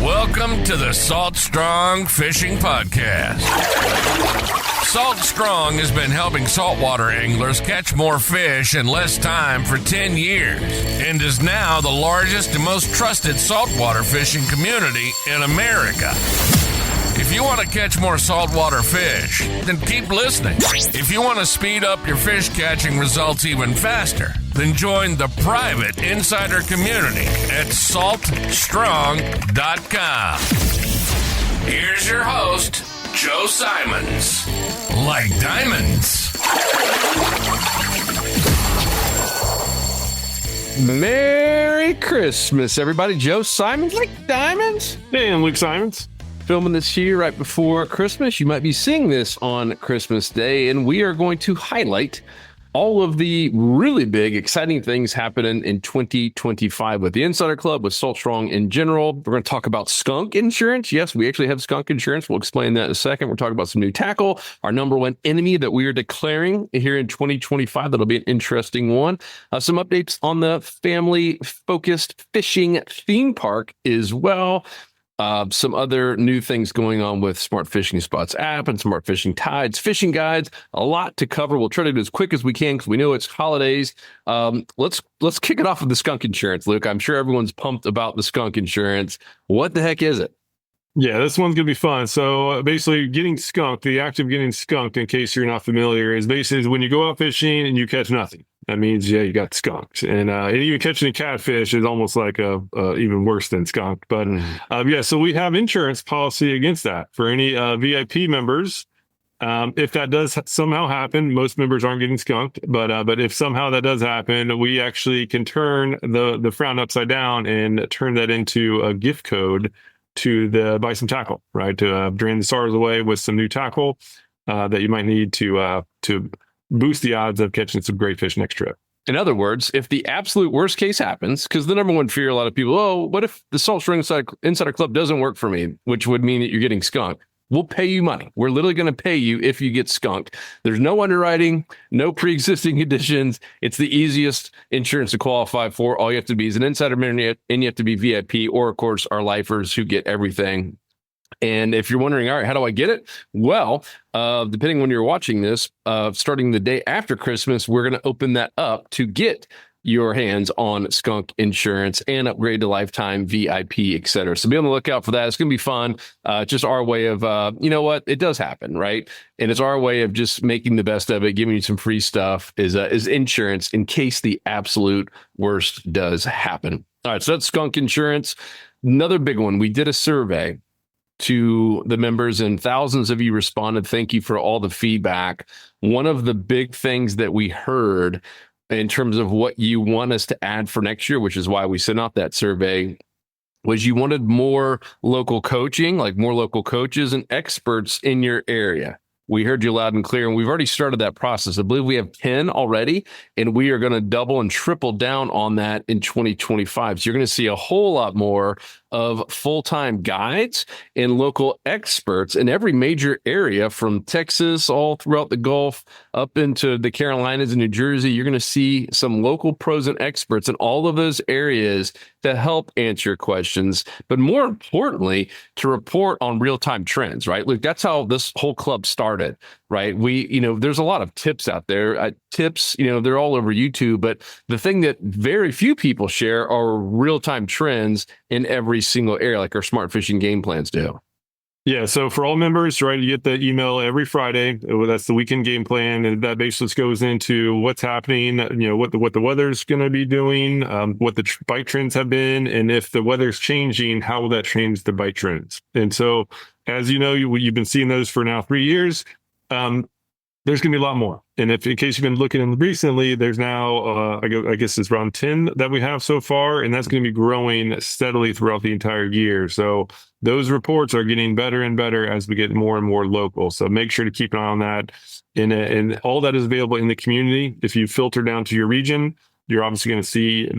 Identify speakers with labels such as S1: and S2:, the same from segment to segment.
S1: Welcome to the Salt Strong Fishing Podcast. Salt Strong has been helping saltwater anglers catch more fish in less time for 10 years and is now the largest and most trusted saltwater fishing community in America. If you want to catch more saltwater fish, then keep listening. If you want to speed up your fish catching results even faster, then join the private insider community at saltstrong.com. Here's your host, Joe Simons. Like diamonds.
S2: Merry Christmas, everybody. Joe Simons, like diamonds.
S3: Hey, I'm Luke Simons.
S2: Filming this here right before Christmas. You might be seeing this on Christmas Day, and we are going to highlight all of the really big, exciting things happening in 2025 with the Insider Club, with Salt Strong in general. We're going to talk about skunk insurance. Yes, we actually have skunk insurance. We'll explain that in a second. We're talking about some new tackle, our number one enemy that we are declaring here in 2025. That'll be an interesting one. Some updates on the family-focused fishing theme park as well. Some other new things going on with Smart Fishing Spots app and Smart Fishing Tides, fishing guides, a lot to cover. We'll try to do as quick as we can because we know it's holidays. Let's kick it off with the skunk insurance, Luke. I'm sure everyone's pumped about the skunk insurance. What the heck is it?
S3: Yeah, this one's going to be fun. So basically getting skunked, the act of getting skunked, in case you're not familiar, is basically when you go out fishing and you catch nothing. That means, yeah, you got skunked. And even catching a catfish is almost like even worse than skunked. But yeah, so we have insurance policy against that for any VIP members. If that does somehow happen, most members aren't getting skunked. But if somehow that does happen, we actually can turn the frown upside down and turn that into a gift code to buy some tackle, right? To drain the sorrows away with some new tackle that you might need to boost the odds of catching some great fish next trip.
S2: In other words, if the absolute worst case happens, because the number one fear a lot of people, what if the Salt Strong Insider Club doesn't work for me, which would mean that you're getting skunked? We'll pay you money. We're literally going to pay you if you get skunked. There's no underwriting, no pre-existing conditions. It's the easiest insurance to qualify for. All you have to be is an insider member, and you have to be VIP, or of course, our lifers who get everything. And if you're wondering, all right, how do I get it? Well, depending on when you're watching this, starting the day after Christmas, we're going to open that up to get your hands on skunk insurance and upgrade to lifetime VIP, et cetera. So be on the lookout for that. It's going to be fun. Just our way of, you know what? It does happen, right? And it's our way of just making the best of it, giving you some free stuff is insurance in case the absolute worst does happen. All right. So that's skunk insurance. Another big one. We did a survey to the members and thousands of you responded. Thank you for all the feedback. One of the big things that we heard in terms of what you want us to add for next year, which is why we sent out that survey, was you wanted more local coaching, like more local coaches and experts in your area. We heard you loud and clear, and we've already started that process. I believe we have 10 already, and we are going to double and triple down on that in 2025. So you're going to see a whole lot more of full-time guides and local experts in every major area from Texas all throughout the Gulf up into the Carolinas and New Jersey. You're going to see some local pros and experts in all of those areas to help answer your questions, but more importantly, to report on real-time trends, right? Look, that's how this whole club started, right? There's a lot of tips out there. Tips, they're all over YouTube, but the thing that very few people share are real-time trends in every single area, like our Smart Fishing Game Plans do.
S3: Yeah, so for all members, right, you get the email every Friday. That's the weekend game plan, and that basically goes into what's happening, what the weather's going to be doing, what the bite trends have been, and if the weather's changing, how will that change the bite trends? And so, as you know, you've been seeing those for now 3 years. There's going to be a lot more. And if, in case you've been looking recently, there's now, I guess it's around 10 that we have so far, and that's going to be growing steadily throughout the entire year. So those reports are getting better and better as we get more and more local. So make sure to keep an eye on that. And all that is available in the community. If you filter down to your region, you're obviously going to see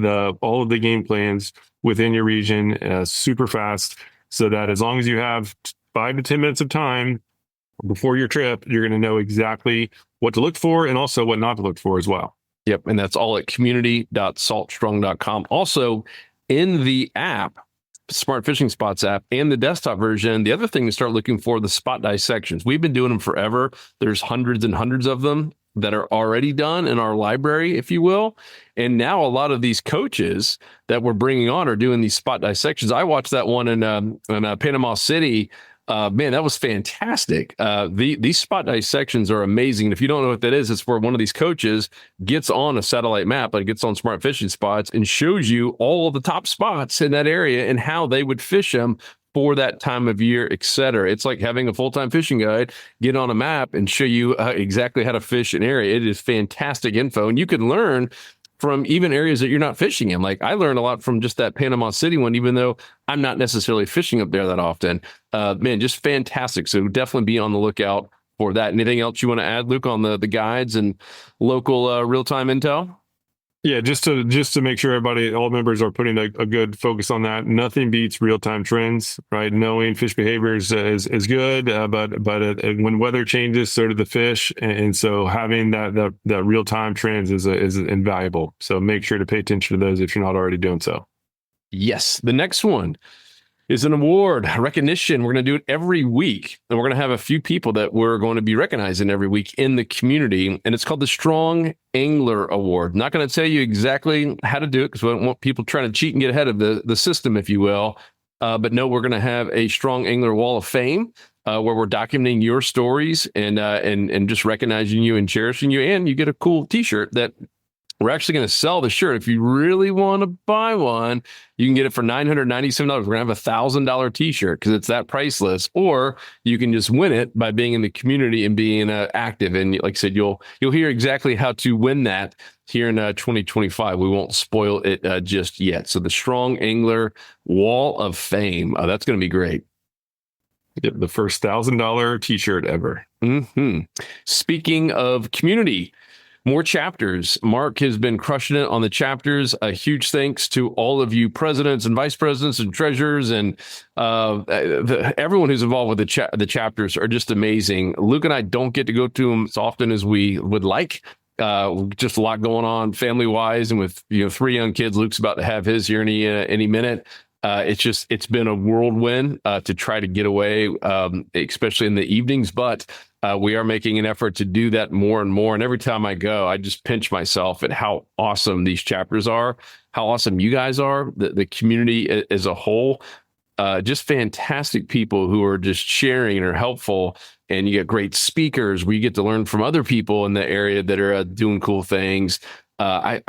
S3: all of the game plans within your region super fast, so that as long as you have 5 to 10 minutes of time before your trip, you're going to know exactly what to look for and also what not to look for as well.
S2: Yep. And that's all at community.saltstrong.com. Also, in the app, Smart Fishing Spots app and the desktop version, the other thing to start looking for the spot dissections. We've been doing them forever. There's hundreds and hundreds of them that are already done in our library, if you will. And now a lot of these coaches that we're bringing on are doing these spot dissections. I watched that one in Panama City. Man, that was fantastic. These spot dissections are amazing. And if you don't know what that is, it's where one of these coaches gets on a satellite map, like gets on Smart Fishing Spots and shows you all of the top spots in that area and how they would fish them for that time of year, et cetera. It's like having a full-time fishing guide get on a map and show you exactly how to fish an area. It is fantastic info. And you can learn from even areas that you're not fishing in. Like I learned a lot from just that Panama City one, even though I'm not necessarily fishing up there that often. Man, just fantastic. So definitely be on the lookout for that. Anything else you want to add, Luke, on the guides and local real-time intel?
S3: Yeah, just to make sure all members are putting a good focus on that. Nothing beats real-time trends, right? Knowing fish behaviors is good, but when weather changes, so do the fish, and so having that real-time trends is invaluable. So make sure to pay attention to those if you're not already doing so.
S2: Yes, the next one is an award recognition. We're going to do it every week, and we're going to have a few people that we're going to be recognizing every week in the community, and it's called the Strong Angler Award. Not going to tell you exactly how to do it because we don't want people trying to cheat and get ahead of the system, if you will. But no, we're going to have a Strong Angler Wall of Fame where we're documenting your stories and just recognizing you and cherishing you, and you get a cool T-shirt that we're actually going to sell the shirt. If you really want to buy one, you can get it for $997. We're going to have $1,000 T-shirt because it's that priceless. Or you can just win it by being in the community and being active. And like I said, you'll hear exactly how to win that here in 2025. We won't spoil it just yet. So the Strong Angler Wall of Fame, that's going to be great.
S3: Get the first $1,000 T-shirt ever.
S2: Mm-hmm. Speaking of community, more chapters. Mark has been crushing it on the chapters. A huge thanks to all of you presidents and vice presidents and treasurers and everyone who's involved with the chapters are just amazing. Luke and I don't get to go to them as often as we would like. Just a lot going on family wise, and with 3 young kids. Luke's about to have his here any minute. It's been a whirlwind to try to get away, especially in the evenings, but we are making an effort to do that more and more. And every time I go, I just pinch myself at how awesome these chapters are, how awesome you guys are, the community as a whole. Just fantastic people who are just sharing and are helpful. And you get great speakers where you get to learn from other people in the area that are doing cool things. I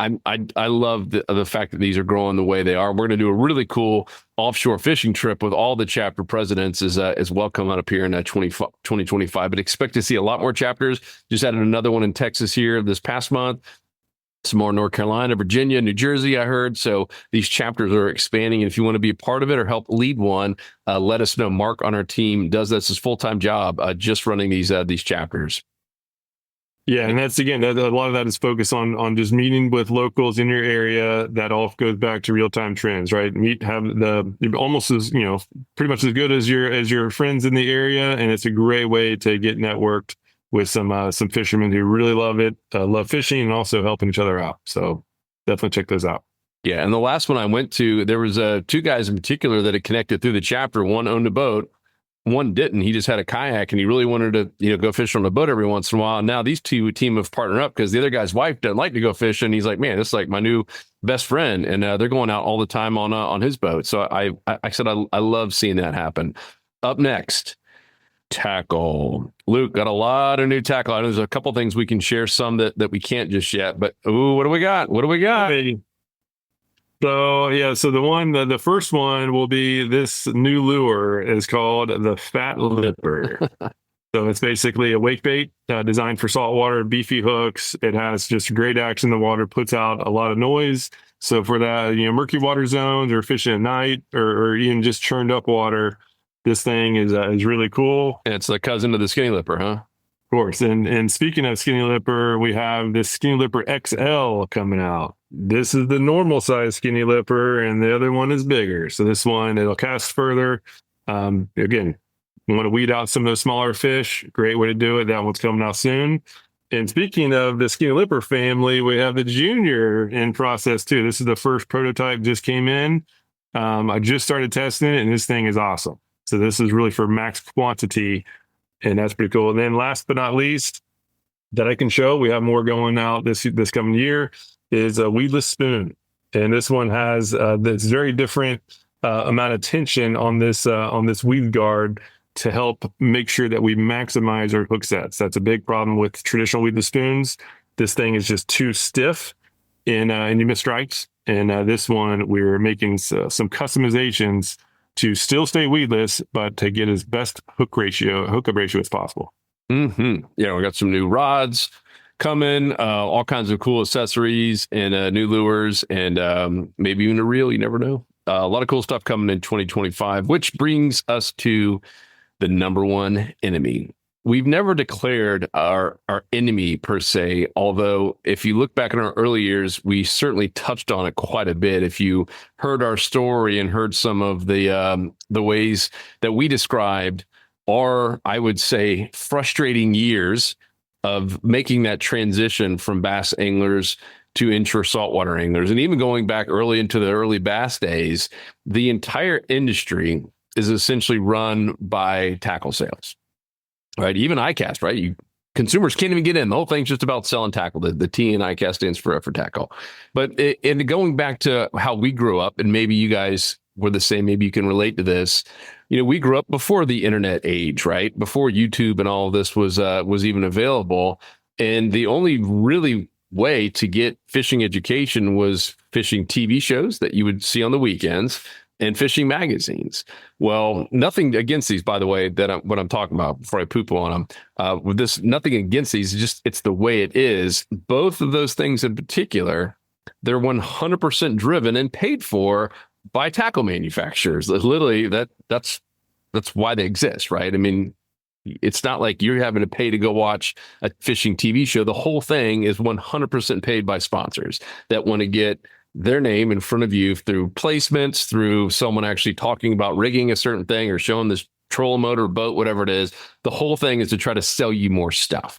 S2: love the fact that these are growing the way they are. We're going to do a really cool offshore fishing trip with all the chapter presidents as well coming up here in 2025. But expect to see a lot more chapters. Just added another one in Texas here this past month. Some more North Carolina, Virginia, New Jersey, I heard. So these chapters are expanding. And if you want to be a part of it or help lead one, let us know. Mark on our team does this as full-time job, just running these chapters.
S3: Yeah, and that's, again, a lot of that is focused on just meeting with locals in your area. That all goes back to real-time trends, right? Have almost as, pretty much as good as your friends in the area, and it's a great way to get networked with some fishermen who really love it, love fishing, and also helping each other out. So definitely check those out.
S2: Yeah, and the last one I went to, there was 2 guys in particular that had connected through the chapter. One owned a boat. One didn't. He just had a kayak, and he really wanted to, go fish on the boat every once in a while. And now these 2 team have partnered up because the other guy's wife doesn't like to go fishing. He's like, man, this is like my new best friend, and they're going out all the time on his boat. So I said I love seeing that happen. Up next, tackle. Luke got a lot of new tackle. I know there's a couple things we can share, some that we can't just yet. But what do we got? What do we got?
S3: Hey. So the first one will be this new lure is called the Fat Lipper. So it's basically a wake bait designed for saltwater, beefy hooks. It has just great action in the water, puts out a lot of noise. So for that, murky water zones or fishing at night or even just churned up water, this thing is really cool.
S2: And it's the cousin of the Skinny Lipper, huh?
S3: Of course. And speaking of Skinny Lipper, we have this Skinny Lipper XL coming out. This is the normal size Skinny Lipper, and the other one is bigger. So this one, it'll cast further. Again, you want to weed out some of those smaller fish. Great way to do it. That one's coming out soon. And speaking of the Skinny Lipper family, we have the Junior in process too. This is the first prototype, just came in. I just started testing it, and this thing is awesome. So this is really for max quantity, and that's pretty cool. And then last but not least, that I can show, we have more going out this coming year, is a weedless spoon. And this one has this very different amount of tension on this weed guard to help make sure that we maximize our hook sets. That's a big problem with traditional weedless spoons. This thing is just too stiff and you miss strikes. And this one, we're making some customizations to still stay weedless, but to get as best hookup ratio as possible.
S2: Mm-hmm. Yeah, we got some new rods coming, all kinds of cool accessories and new lures, and maybe even a reel. You never know. A lot of cool stuff coming in 2025, which brings us to the number one enemy. We've never declared our enemy per se, although if you look back in our early years, we certainly touched on it quite a bit. If you heard our story and heard some of the ways that we described our, I would say, frustrating years of making that transition from bass anglers to inshore saltwater anglers, and even going back early into the early bass days, the entire industry is essentially run by tackle sales. Right, even ICAST, right? Consumers can't even get in. The whole thing's just about selling tackle. The T in ICAST stands for tackle. But going back to how we grew up, and maybe you guys were the same. Maybe you can relate to this. We grew up before the internet age, right? Before YouTube and all of this was even available. And the only really way to get fishing education was fishing TV shows that you would see on the weekends and fishing magazines. Well, nothing against these, by the way, what I'm talking about before I poop on them. With this, nothing against these, it's the way it is. Both of those things in particular, they're 100% driven and paid for by tackle manufacturers. Literally, that's why they exist, right? I mean, it's not like you're having to pay to go watch a fishing TV show. The whole thing is 100% paid by sponsors that want to get their name in front of you through placements, through someone actually talking about rigging a certain thing or showing this trolling motor, boat, whatever it is. The whole thing is to try to sell you more stuff.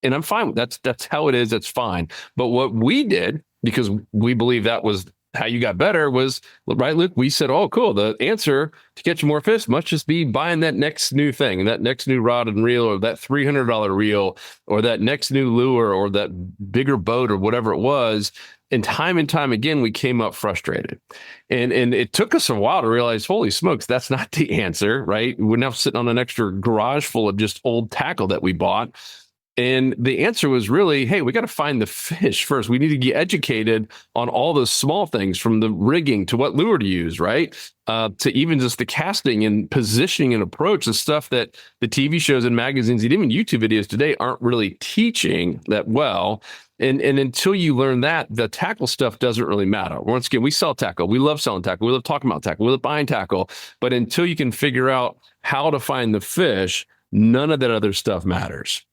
S2: And I'm fine with that. That's how it is. That's fine. But what we did, because we believe that was how you got better, was, right, Luke, we said, oh, cool. The answer to catch more fish must just be buying that next new thing, and that next new rod and reel, or that $300 reel, or that next new lure, or that bigger boat, or whatever it was. And time again, we came up frustrated. And it took us a while to realize, holy smokes, that's not the answer, right? We're now sitting on an extra garage full of just old tackle that we bought. And the answer was really, hey, we got to find the fish first. We need to get educated on all those small things, from the rigging to what lure to use, right? To even just the casting and positioning and approach, the stuff that the TV shows and magazines and even YouTube videos today aren't really teaching that well. And until you learn that, the tackle stuff doesn't really matter. Once again, we sell tackle. We love selling tackle. We love talking about tackle. We love buying tackle. But until you can figure out how to find the fish, none of that other stuff matters.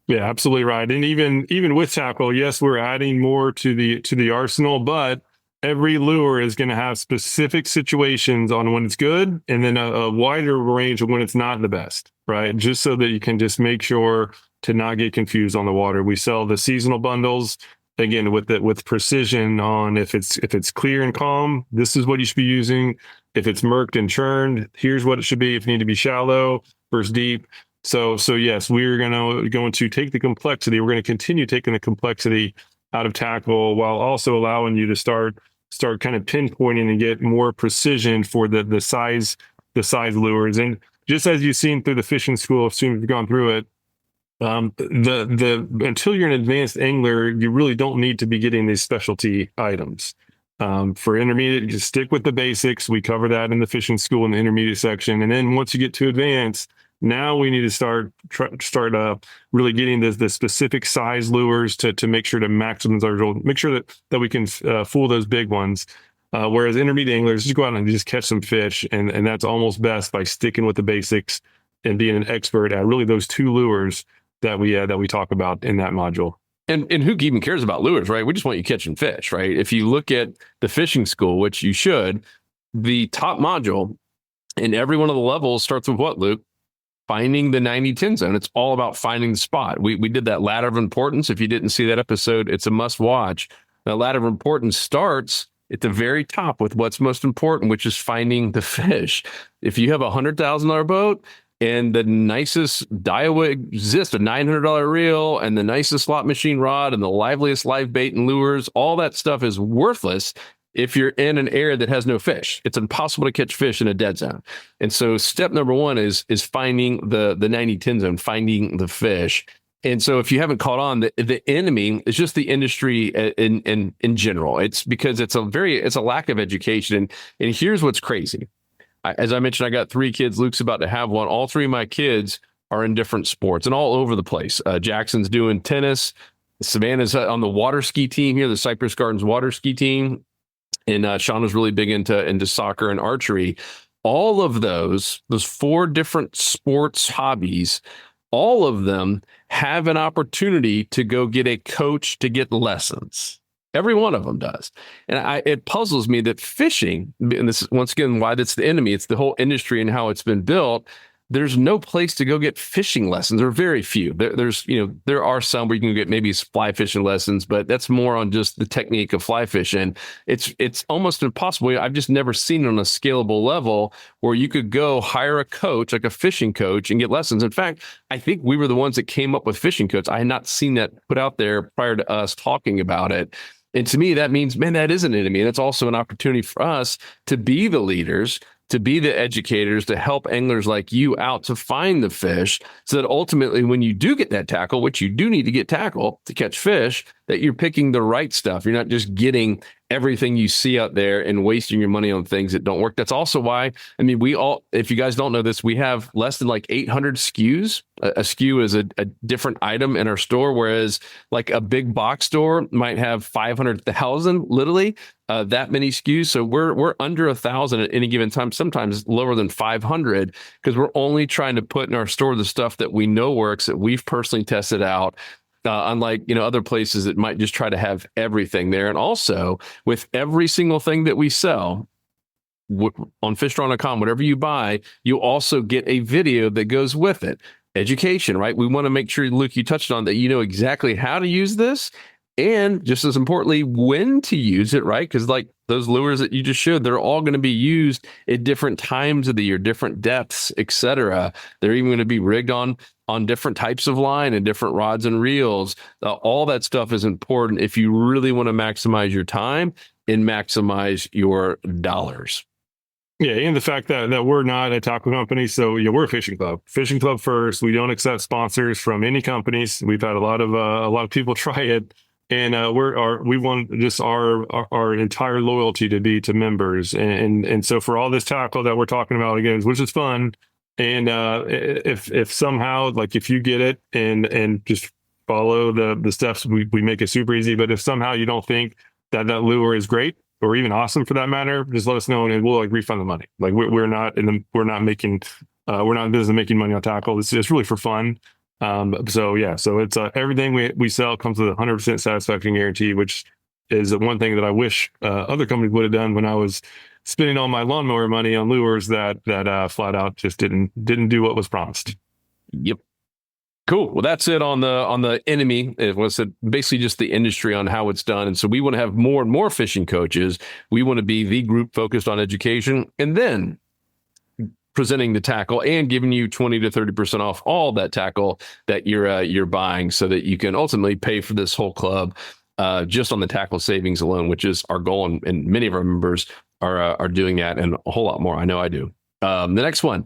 S3: Yeah, absolutely right. And even with tackle, yes, we're adding more to the arsenal, but every lure is going to have specific situations on when it's good, and then a wider range of when it's not the best, right? Just so that you can just make sure to not get confused on the water. We sell the seasonal bundles, again, with precision on if it's clear and calm, this is what you should be using. If it's murked and churned, here's what it should be. If you need to be shallow versus deep. So yes, we're going to take the complexity. We're going to continue taking the complexity out of tackle, while also allowing you to start kind of pinpointing and get more precision for the size lures. And just as you've seen through the fishing school, as soon as you've gone through it, until you're an advanced angler, you really don't need to be getting these specialty items. For intermediate, just stick with the basics. We cover that in the fishing school in the intermediate section. And then once you get to advanced, now we need to start really getting the specific size lures to make sure to maximize our result, make sure that we can fool those big ones. Whereas intermediate anglers just go out and just catch some fish, and that's almost best by sticking with the basics and being an expert at really those two lures that we talk about in that module.
S2: And who even cares about lures, right? We just want you catching fish, right? If you look at the fishing school, which you should, the top module in every one of the levels starts with what, Luke? Finding the 90-10 zone. It's all about finding the spot. We did that ladder of importance. If you didn't see that episode, it's a must watch. That ladder of importance starts at the very top with what's most important, which is finding the fish. If you have a $100,000 boat and the nicest Daiwa exists, a $900 reel and the nicest slot machine rod and the liveliest live bait and lures, all that stuff is worthless if you're in an area that has no fish. It's impossible to catch fish in a dead zone. And so step number one is finding the 90-10 zone, finding the fish. And so if you haven't caught on, the enemy is just the industry in general. It's because it's a lack of education. And here's what's crazy. As I mentioned, I got 3 kids. Luke's about to have one. All 3 of my kids are in different sports and all over the place. Jackson's doing tennis. Savannah's on the water ski team here, the Cypress Gardens water ski team. And Sean was really big into soccer and archery. All of those 4 different sports hobbies, all of them have an opportunity to go get a coach to get lessons. Every one of them does. And it puzzles me that fishing, and this is once again why that's the enemy, it's the whole industry and how it's been built. There's no place to go get fishing lessons, or very few. There are some where you can get maybe fly fishing lessons, but that's more on just the technique of fly fishing. It's almost impossible. I've just never seen it on a scalable level where you could go hire a coach, like a fishing coach, and get lessons. In fact, I think we were the ones that came up with fishing coach. I had not seen that put out there prior to us talking about it. And to me, that means, man, that is an enemy. And it's also an opportunity for us to be the leaders, to be the educators, to help anglers like you out to find the fish, so that ultimately when you do get that tackle, which you do need to get tackle to catch fish, that you're picking the right stuff. You're not just getting everything you see out there and wasting your money on things that don't work. That's also why, if you guys don't know this, we have less than like 800 SKUs. A SKU is a different item in our store, whereas like a big box store might have 500,000, literally that many SKUs. So we're under 1,000 at any given time, sometimes lower than 500, because we're only trying to put in our store the stuff that we know works, that we've personally tested out. Unlike other places that might just try to have everything there. And also with every single thing that we sell on fishstrong.com, whatever you buy, you also get a video that goes with it. Education, right? We want to make sure, Luke, you touched on that, you know exactly how to use this, and just as importantly, when to use it, right? Because like those lures that you just showed, they're all going to be used at different times of the year, different depths, etc. They're even going to be rigged on different types of line and different rods and reels. All that stuff is important if you really want to maximize your time and maximize your dollars.
S3: Yeah, and the fact that we're not a tackle company, so we're a fishing club first. We don't accept sponsors from any companies. We've had a lot of people try it, and we want just our entire loyalty to be to members, and so for all this tackle that we're talking about again, which is fun. And if somehow, like if you get it and just follow the steps, we make it super easy. But if somehow you don't think that lure is great or even awesome for that matter, just let us know and we'll refund the money. Like we're not in business of making money on tackle. It's just really for fun. So it's everything we sell comes with a 100% satisfaction guarantee, which is one thing that I wish other companies would have done when I was spending all my lawnmower money on lures that flat out just didn't do what was promised.
S2: Yep. Cool. Well, that's it on the enemy. It was basically just the industry on how it's done. And so we want to have more and more fishing coaches. We want to be the group focused on education, and then presenting the tackle and giving you 20 to 30% off all that tackle that you're buying, so that you can ultimately pay for this whole club just on the tackle savings alone, which is our goal. And many of our members are doing that, and a whole lot more. I know I do. The next one,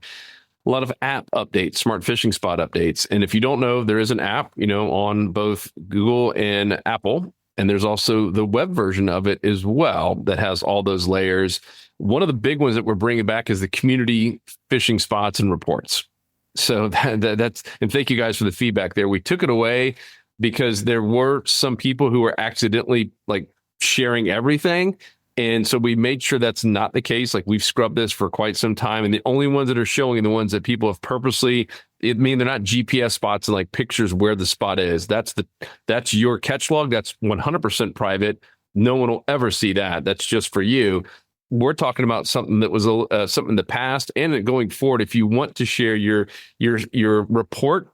S2: a lot of app updates, smart fishing spot updates. And if you don't know, there is an app, on both Google and Apple. And there's also the web version of it as well that has all those layers. One of the big ones that we're bringing back is the community fishing spots and reports. So that's, and thank you guys for the feedback there. We took it away because there were some people who were accidentally like sharing everything. And so we made sure that's not the case. Like we've scrubbed this for quite some time. And the only ones that are showing are the ones that people have purposely, they're not GPS spots and like pictures where the spot is. That's your catch log. That's 100% private. No one will ever see that. That's just for you. We're talking about something that was something in the past and going forward. If you want to share your report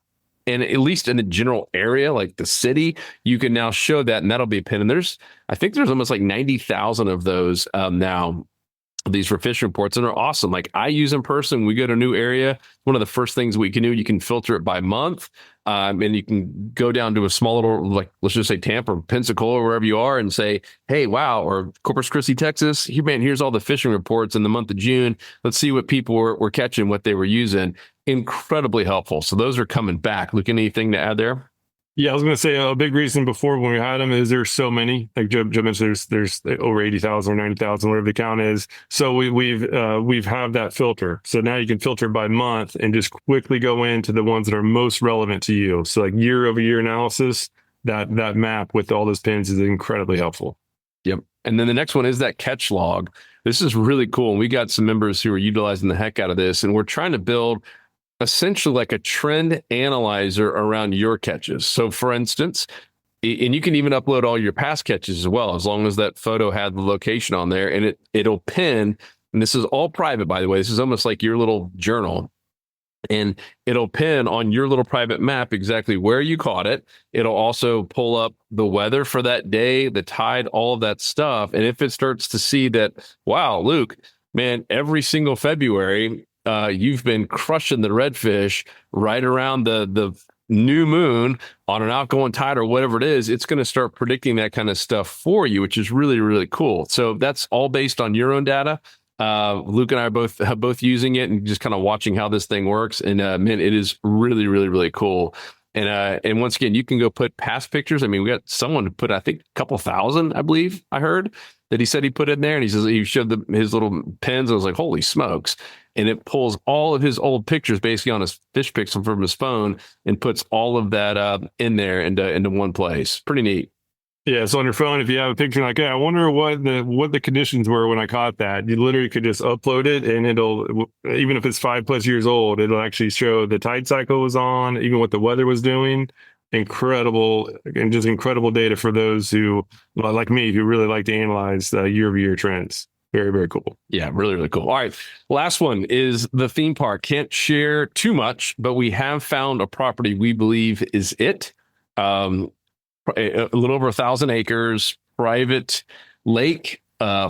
S2: And at least in the general area, like the city, you can now show that, and that'll be a pin. And I think there's almost like 90,000 of those now, these for fish reports, and they're awesome. Like I use in person. We go to a new area. One of the first things we can do, you can filter it by month. And you can go down to a small little, like, let's just say Tampa or Pensacola, or wherever you are, and say, hey, wow, or Corpus Christi, Texas, here, man, here's all the fishing reports in the month of June. Let's see what people were catching, what they were using. Incredibly helpful. So those are coming back. Luke, anything to add there?
S3: Yeah, I was going to say a big reason before when we had them is there's so many. Like Joe mentioned, there's over 80,000 or 90,000, whatever the count is. So we've have that filter. So now you can filter by month and just quickly go into the ones that are most relevant to you. So like year over year analysis, that map with all those pins is incredibly helpful.
S2: Yep. And then the next one is that catch log. This is really cool. And we got some members who are utilizing the heck out of this, and we're trying to build essentially like a trend analyzer around your catches. So for instance, and you can even upload all your past catches as well, as long as that photo had the location on there, and it'll pin. And this is all private, by the way. This is almost like your little journal, and it'll pin on your little private map exactly where you caught it. It'll also pull up the weather for that day, the tide, all of that stuff. And if it starts to see that, wow, Luke, man, every single February, you've been crushing the redfish right around the new moon on an outgoing tide or whatever it is, it's going to start predicting that kind of stuff for you, which is really, really cool. So that's all based on your own data. Luke and I are both using it and just kind of watching how this thing works. And man, it is really, really, really cool. And once again, you can go put past pictures. I mean, we got someone who put, I think, a couple thousand, I believe I heard that he said he put in there, and he says he showed his little pins. I was like, holy smokes. And it pulls all of his old pictures basically on his fish pixel from his phone and puts all of that in there into one place. Pretty neat.
S3: Yeah, so on your phone, if you have a picture like, hey, I wonder what the conditions were when I caught that, you literally could just upload it, and it'll, even if it's 5+ years old, it'll actually show the tide cycle was on, even what the weather was doing. Incredible, and just incredible data for those who, like me, who really like to analyze year-over-year trends. Very, very cool.
S2: Yeah, really, really cool. All right. Last one is the theme park. Can't share too much, but we have found a property we believe is it. A little over 1,000 acres, private lake,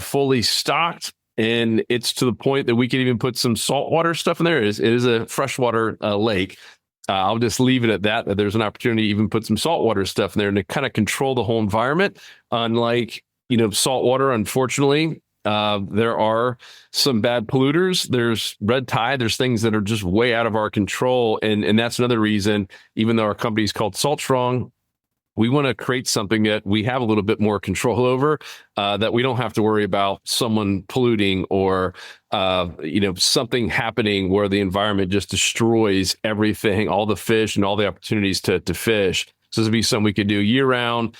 S2: fully stocked. And it's to the point that we can even put some saltwater stuff in there. It is a freshwater lake. I'll just leave it at that there's an opportunity to even put some saltwater stuff in there and to kind of control the whole environment. Unlike, saltwater, unfortunately, there are some bad polluters. There's red tide. There's things that are just way out of our control. And that's another reason, even though our company is called Salt Strong, we want to create something that we have a little bit more control over, that we don't have to worry about someone polluting or, something happening where the environment just destroys everything, all the fish and all the opportunities to fish. So this would be something we could do year round.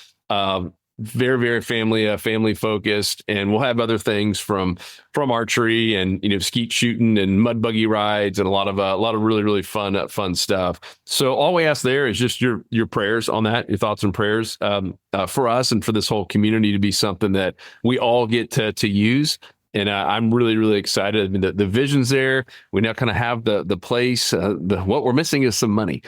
S2: Very, very family focused, and we'll have other things from archery and skeet shooting and mud buggy rides and a lot of really, really fun stuff. So all we ask there is just your prayers on that, your thoughts and prayers for us and for this whole community to be something that we all get to use. And I'm really, really excited. I mean, the vision's there. We now kind of have the place. What we're missing is some money.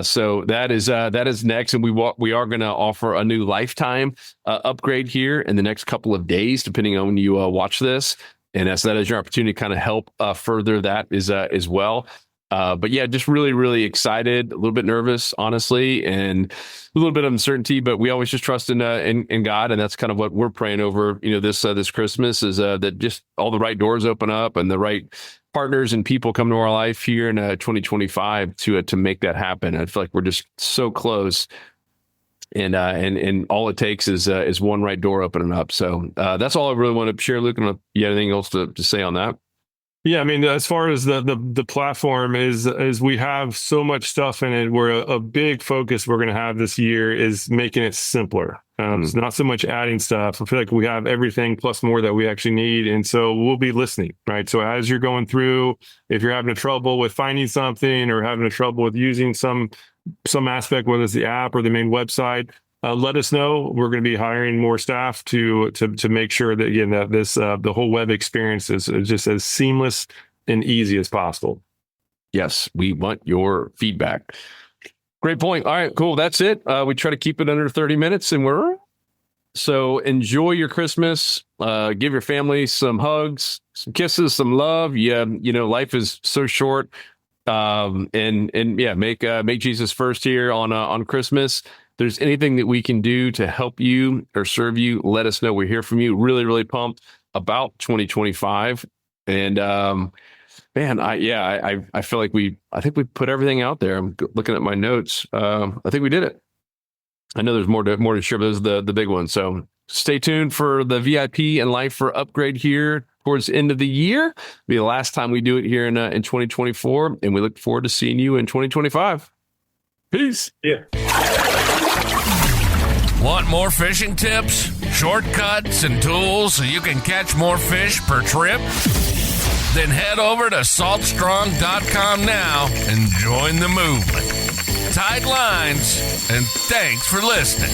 S2: So that is next, and we are going to offer a new lifetime upgrade here in the next couple of days, depending on when you watch this. And so that is your opportunity to kind of help further that as well. But yeah, just really, really excited, a little bit nervous, honestly, and a little bit of uncertainty, but we always just trust in God. And that's kind of what we're praying over, this Christmas is that just all the right doors open up and the right partners and people come to our life here in 2025 to make that happen. I feel like we're just so close, and all it takes is one right door opening up. So that's all I really want to share, Luke. And you have anything else to say on that?
S3: Yeah, I mean, as far as the platform is we have so much stuff in it, where a big focus we're going to have this year is making it simpler. It's not so much adding stuff. I feel like we have everything plus more that we actually need. And so we'll be listening, right? So as you're going through, if you're having trouble with finding something or having trouble with using some aspect, whether it's the app or the main website, let us know. We're going to be hiring more staff to make sure that, again, that this the whole web experience is just as seamless and easy as possible.
S2: Yes, we want your feedback. Great point. All right, cool. That's it. We try to keep it under 30 minutes, and so enjoy your Christmas. Give your family some hugs, some kisses, some love. Yeah, life is so short. And yeah, make Jesus first here on Christmas. If there's anything that we can do to help you or serve you, let us know. We're here from you. Really, really pumped about 2025. And man, I feel like I think we put everything out there. I'm looking at my notes. I think we did it. I know there's more to share, but those are the big ones. So stay tuned for the VIP and Life for Upgrade here towards the end of the year. It'll be the last time we do it here in 2024, and we look forward to seeing you in 2025. Peace.
S3: Yeah.
S1: Want more fishing tips, shortcuts, and tools so you can catch more fish per trip? Then head over to saltstrong.com now and join the movement. Tight lines, and thanks for listening.